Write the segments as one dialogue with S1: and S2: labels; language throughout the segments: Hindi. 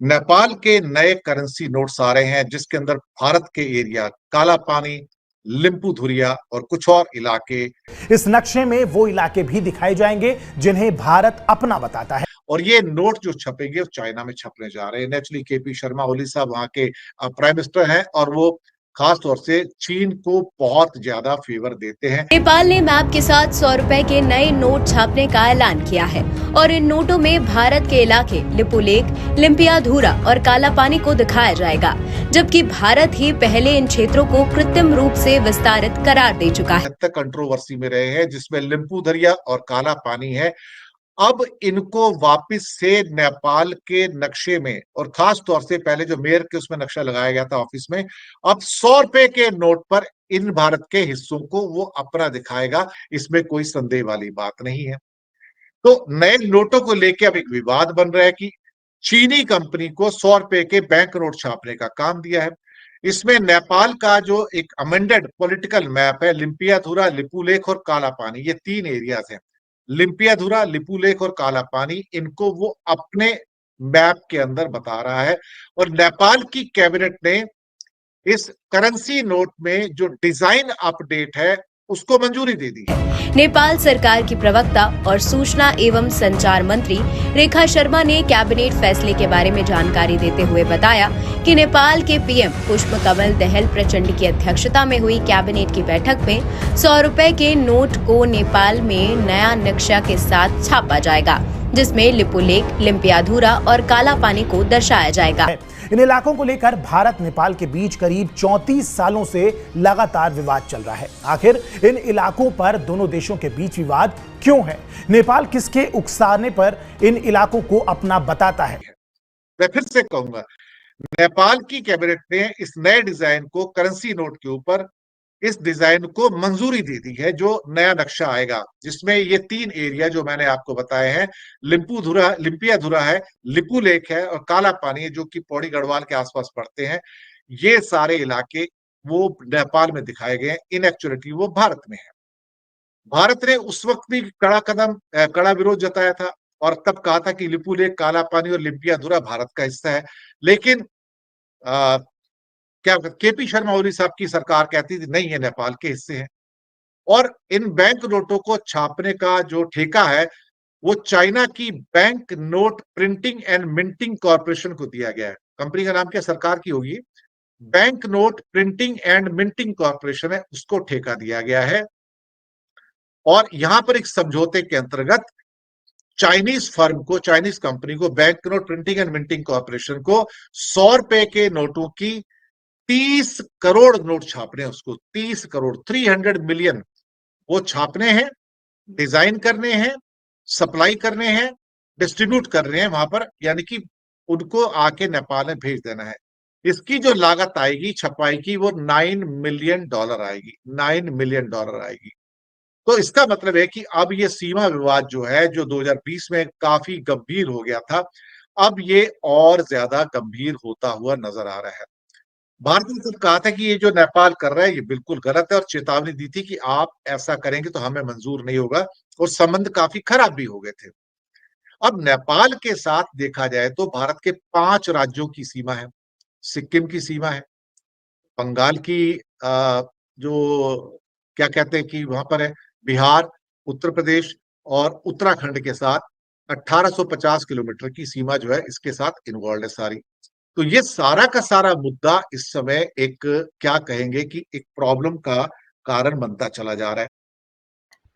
S1: नेपाल के नए करेंसी नोट्स आ रहे हैं जिसके अंदर भारत के एरिया काला पानी, लिम्पू धुरिया और कुछ और इलाके।
S2: इस नक्शे में वो इलाके भी दिखाए जाएंगे जिन्हें भारत अपना बताता है।
S1: और ये नोट जो छपेंगे वो चाइना में छपने जा रहे हैं। नेचुरली केपी शर्मा ओली साहब वहां के प्राइम मिनिस्टर हैं और वो खास तौर से चीन को बहुत ज्यादा फेवर देते हैं।
S3: नेपाल ने मैप के साथ 100 रुपए के नए नोट छापने का ऐलान किया है और इन नोटों में भारत के इलाके लिपुलेख, लिम्पियाधुरा और काला पानी को दिखाया जाएगा, जबकि भारत ही पहले इन क्षेत्रों को कृत्रिम रूप से विस्तारित करार दे चुका है।
S1: तक कंट्रोवर्सी में रहे हैं जिसमें लिम्पू दरिया और काला पानी है। अब इनको वापस से नेपाल के नक्शे में और खास तौर से पहले जो मेयर के उसमें नक्शा लगाया गया था ऑफिस में, अब 100 रुपए के नोट पर इन भारत के हिस्सों को वो अपना दिखाएगा। इसमें कोई संदेह वाली बात नहीं है। तो नए नोटों को लेकर अब एक विवाद बन रहा है कि चीनी कंपनी को 100 रुपए के बैंक नोट छापने का काम दिया है। इसमें नेपाल का जो एक अमेंडेड पॉलिटिकल मैप है, लिम्पियाधुरा, लिपुलेख और काला पानी, ये 3 एरियाज हैं। लिम्पियाधुरा, लिपुलेख और काला पानी, इनको वो अपने मैप के अंदर बता रहा है। और नेपाल की कैबिनेट ने इस करेंसी नोट में जो डिजाइन अपडेट है उसको मंजूरी दे दी है।
S3: नेपाल सरकार की प्रवक्ता और सूचना एवं संचार मंत्री रेखा शर्मा ने कैबिनेट फैसले के बारे में जानकारी देते हुए बताया कि नेपाल के पीएम पुष्प कमल दहल प्रचंड की अध्यक्षता में हुई कैबिनेट की बैठक में 100 रुपए के नोट को नेपाल में नया नक्शा के साथ छापा जाएगा, जिसमें लिपुलेख, लिम्पियाधुरा और काला पानी को दर्शाया जाएगा।
S2: इन इलाकों को लेकर भारत नेपाल के बीच करीब 34 सालों से लगातार विवाद चल रहा है। आखिर इन इलाकों पर दोनों देशों के बीच विवाद क्यों है? नेपाल किसके उकसाने पर इन इलाकों को अपना बताता है?
S1: मैं फिर से कहूंगा, नेपाल की कैबिनेट ने इस नए डिजाइन को करेंसी नोट के ऊपर इस डिजाइन को मंजूरी दे दी है, जो नया नक्शा आएगा जिसमें ये 3 एरिया जो मैंने आपको बताए हैं, लिम्पियाधुरा है, लिपुलेख है और काला पानी है, जो कि पौड़ी गढ़वाल के आसपास पड़ते हैं। ये सारे इलाके वो नेपाल में दिखाए गए हैं, इन एक्चुअलिटी वो भारत में है। भारत ने उस वक्त भी कड़ा विरोध जताया था और तब कहा था कि लिपुलेख, काला पानी और लिम्पियाधुरा भारत का हिस्सा है। लेकिन क्या केपी शर्मा ओली साहब की सरकार कहती थी नहीं, ये नेपाल के हिस्से हैं। और इन बैंक नोटों को छापने का जो ठेका है वो चाइना की bank note printing and minting corporation को दिया गया है। कंपनी का नाम क्या सरकार की होगी? Bank note printing and minting corporation है, उसको ठेका दिया गया है। और यहां पर एक समझौते के अंतर्गत चाइनीज फर्म को, चाइनीज कंपनी को, bank note printing and minting corporation को 100 रुपए के नोटों की 30 करोड़ नोट छापने हैं। उसको 30 करोड़ 300 मिलियन वो छापने हैं, डिजाइन करने हैं, सप्लाई करने हैं, डिस्ट्रीब्यूट करने हैं वहां पर, यानी कि उनको आके नेपाल में भेज देना है। इसकी जो लागत आएगी छपाई की वो $9 मिलियन आएगी, $9 मिलियन आएगी। तो इसका मतलब है कि अब ये सीमा विवाद जो है, जो 2020 में काफी गंभीर हो गया था, अब ये और ज्यादा गंभीर होता हुआ नजर आ रहा है। भारत ने सिर्फ कहा था कि ये जो नेपाल कर रहा है ये बिल्कुल गलत है और चेतावनी दी थी कि आप ऐसा करेंगे तो हमें मंजूर नहीं होगा, और संबंध काफी खराब भी हो गए थे। अब नेपाल के साथ देखा जाए तो भारत के 5 राज्यों की सीमा है। सिक्किम की सीमा है, बंगाल की जो क्या कहते हैं कि वहां पर है, बिहार, उत्तर प्रदेश और उत्तराखंड के साथ 1850 किलोमीटर की सीमा जो है इसके साथ इन्वॉल्व है सारी। तो ये सारा का सारा मुद्दा इस समय एक, क्या कहेंगे कि एक प्रॉब्लम का कारण बनता चला जा रहा है।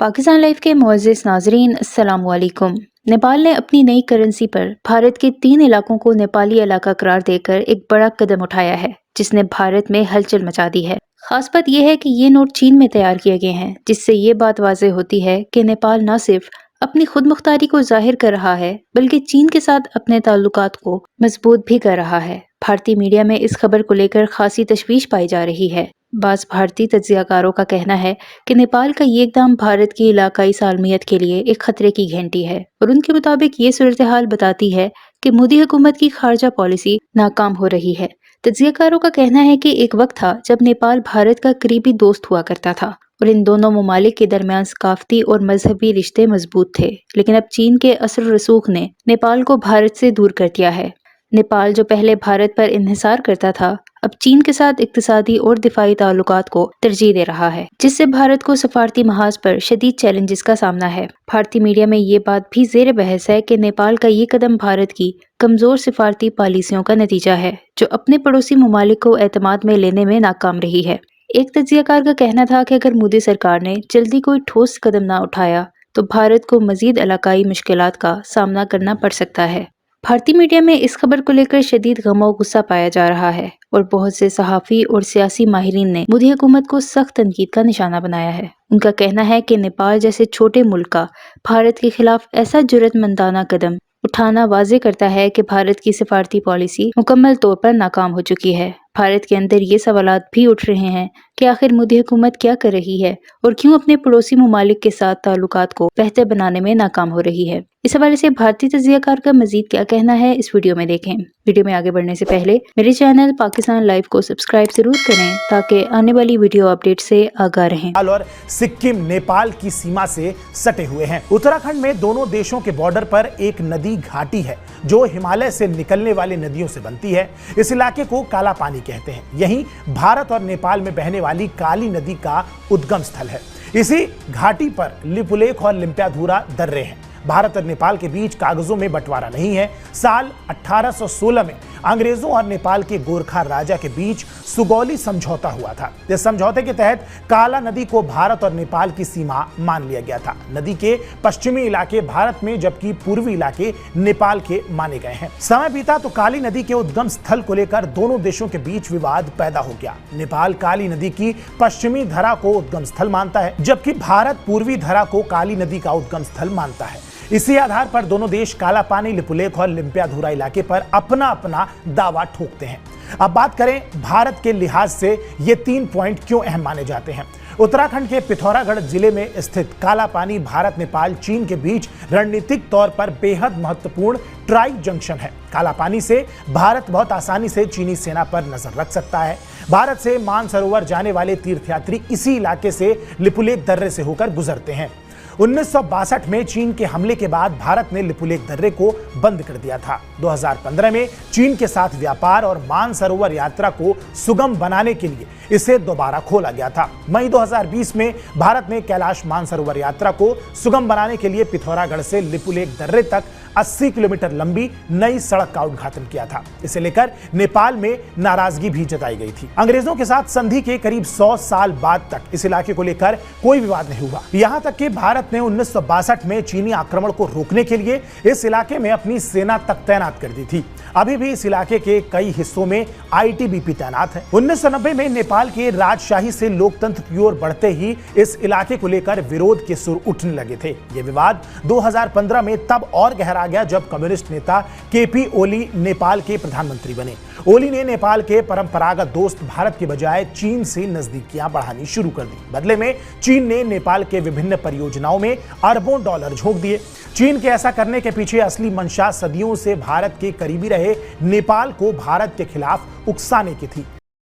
S4: पाकिस्तान लाइव के मुअज़्ज़िज़ नाज़रीन, अस्सलाम वालेकुम। नेपाल ने अपनी नई करेंसी पर भारत के 3 इलाकों को नेपाली इलाका करार देकर एक बड़ा कदम उठाया है, जिसने भारत में हलचल मचा दी है। खास बात यह है कि ये नोट चीन में तैयार किए गए हैं, जिससे ये बात वाज़ेह होती है कि नेपाल न सिर्फ अपनी खुद मुख्तारी को जाहिर कर रहा है, बल्कि चीन के साथ अपने ताल्लुकात को मजबूत भी कर रहा है। भारतीय मीडिया में इस खबर को लेकर खासी तशवीश पाई जा रही है। बाज़ भारतीय तज्ज़ियाकारों का कहना है कि नेपाल का ये इक़दाम भारत की इलाकाई सालमियत के लिए एक खतरे की घंटी है, और उनके मुताबिक ये सूरत हाल बताती है कि मोदी हुकूमत की खारजा पॉलिसी नाकाम हो रही है। तज्ज़ियाकारों का कहना है कि एक वक्त था जब नेपाल भारत का करीबी दोस्त हुआ करता था और इन दोनों ममालिक के दरमियान सकाफती और मजहबी रिश्ते मजबूत थे, लेकिन अब चीन के असर रसूख ने नेपाल को भारत से दूर कर दिया है। नेपाल जो पहले भारत पर इन्हिसार करता था, अब चीन के साथ इक्तिसादी और दिफाई ताल्लुकात को तरजीह दे रहा है, जिससे भारत को सफारती महाज पर शदीद चैलेंजेस का सामना है। भारतीय मीडिया में ये बात भी जेर बहस है कि नेपाल का ये कदम भारत की कमजोर सिफारती पॉलिसियों का नतीजा है, जो अपने पड़ोसी ममालिक को एतमाद में लेने में नाकाम रही है। एक तज्जियाकार का कहना था कि अगर मोदी सरकार ने जल्दी कोई ठोस कदम ना उठाया तो भारत को मजीद इलाकाई मुश्किलात का सामना करना पड़ सकता है। भारतीय मीडिया में इस खबर को लेकर शदीद गम और गुस्सा पाया जा रहा है और बहुत से सहाफ़ी और सियासी माहिरीन ने मोदी हुकूमत को सख्त तनकीद का निशाना बनाया है। उनका कहना है कि नेपाल जैसे छोटे मुल्क का भारत के खिलाफ ऐसा जुर्रतमंदाना कदम उठाना वाजे करता है कि भारत की सिफारती पॉलिसी मुकम्मल तौर पर नाकाम हो चुकी है। भारत के अंदर ये सवालात भी उठ रहे हैं कि आखिर मोदी हुकूमत क्या कर रही है और क्यों अपने पड़ोसी ममालिक के साथ ताल्लुकात को बेहतर बनाने में नाकाम हो रही है। इस हवाले से भारतीय तज्जियाकार का मजीद क्या कहना है, इस वीडियो में देखें। वीडियो में आगे बढ़ने से पहले मेरे चैनल पाकिस्तान लाइव को सब्सक्राइब जरूर करें ताकि आने वाली वीडियो अपडेट से आगाह रहें।
S2: और सिक्किम नेपाल की सीमा से सटे हुए हैं। उत्तराखंड में दोनों देशों के बॉर्डर पर एक नदी घाटी है जो हिमालय से निकलने वाली नदियों से बनती है। इस इलाके को काला पानी कहते हैं। यही भारत और नेपाल में बहने वाली काली नदी का उद्गम स्थल है। इसी घाटी पर लिपुलेख और लिम्पियाधुरा दर्रे हैं। भारत और नेपाल के बीच कागजों में बंटवारा नहीं है। साल 1816 में अंग्रेजों और नेपाल के गोरखा राजा के बीच सुगौली समझौता हुआ था। इस समझौते के तहत काला नदी को भारत और नेपाल की सीमा मान लिया गया था। नदी के पश्चिमी इलाके भारत में जबकि पूर्वी इलाके नेपाल के माने गए हैं। समय बीता तो काली नदी के उद्गम स्थल को लेकर दोनों देशों के बीच विवाद पैदा हो गया। नेपाल काली नदी की पश्चिमी धरा को उद्गम स्थल मानता है, जबकि भारत पूर्वी धरा को काली नदी का उद्गम स्थल मानता है। इसी आधार पर दोनों देश काला पानी, लिपुलेख और लिम्पियाधुरा इलाके पर अपना अपना दावा ठोकते हैं। अब बात करें भारत के लिहाज से ये 3 पॉइंट क्यों अहम माने जाते हैं। उत्तराखंड के पिथौरागढ़ जिले में स्थित काला पानी भारत, नेपाल, चीन के बीच रणनीतिक तौर पर बेहद महत्वपूर्ण ट्राई जंक्शन है। काला पानी से भारत बहुत आसानी से चीनी सेना पर नजर रख सकता है। भारत से मानसरोवर जाने वाले तीर्थयात्री इसी इलाके से लिपुलेख दर्रे से होकर गुजरते हैं। 1962 में चीन के हमले के बाद भारत ने लिपुलेख दर्रे को बंद कर दिया था। 2015 में चीन के साथ व्यापार और मानसरोवर यात्रा को सुगम बनाने के लिए इसे दोबारा खोला गया था। मई 2020 में भारत ने कैलाश मानसरोवर यात्रा को सुगम बनाने के लिए पिथौरागढ़ से लिपुलेख दर्रे तक 80 किलोमीटर लंबी नई सड़क का उद्घाटन किया था। इसे लेकर नेपाल में नाराजगी भी जताई गई थी। अंग्रेजों के साथ संधि के करीब 100 साल बाद तक इस इलाके को लेकर कोई विवाद नहीं हुआ। यहां तक कि भारत ने 1962 में चीनी आक्रमण को रोकने के लिए इस इलाके में अपनी सेना तक तैनात कर दी थी। अभी भी इस इलाके के कई हिस्सों में आईटीबीपी तैनात है। 1990 में नेपाल के राजशाही से लोकतंत्र की ओर बढ़ते ही इस इलाके को लेकर विरोध के सुर उठने लगे थे। यह विवाद 2015 में तब और गहरा गया जब कम्युनिस्ट नेता केपी ओली नेपाल के प्रधानमंत्री बने। ओली ने नेपाल के परंपरागत दोस्त भारत के बजाय चीन से नजदीकियां बढ़ानी शुरू कर दी। बदले में चीन ने नेपाल के विभिन्न परियोजनाओं में अरबों डॉलर झोंक दिए। चीन के ऐसा करने के पीछे असली मंशा सदियों से भारत के करीबी रहे नेपाल को भारत के खिलाफ उकसाने की थी।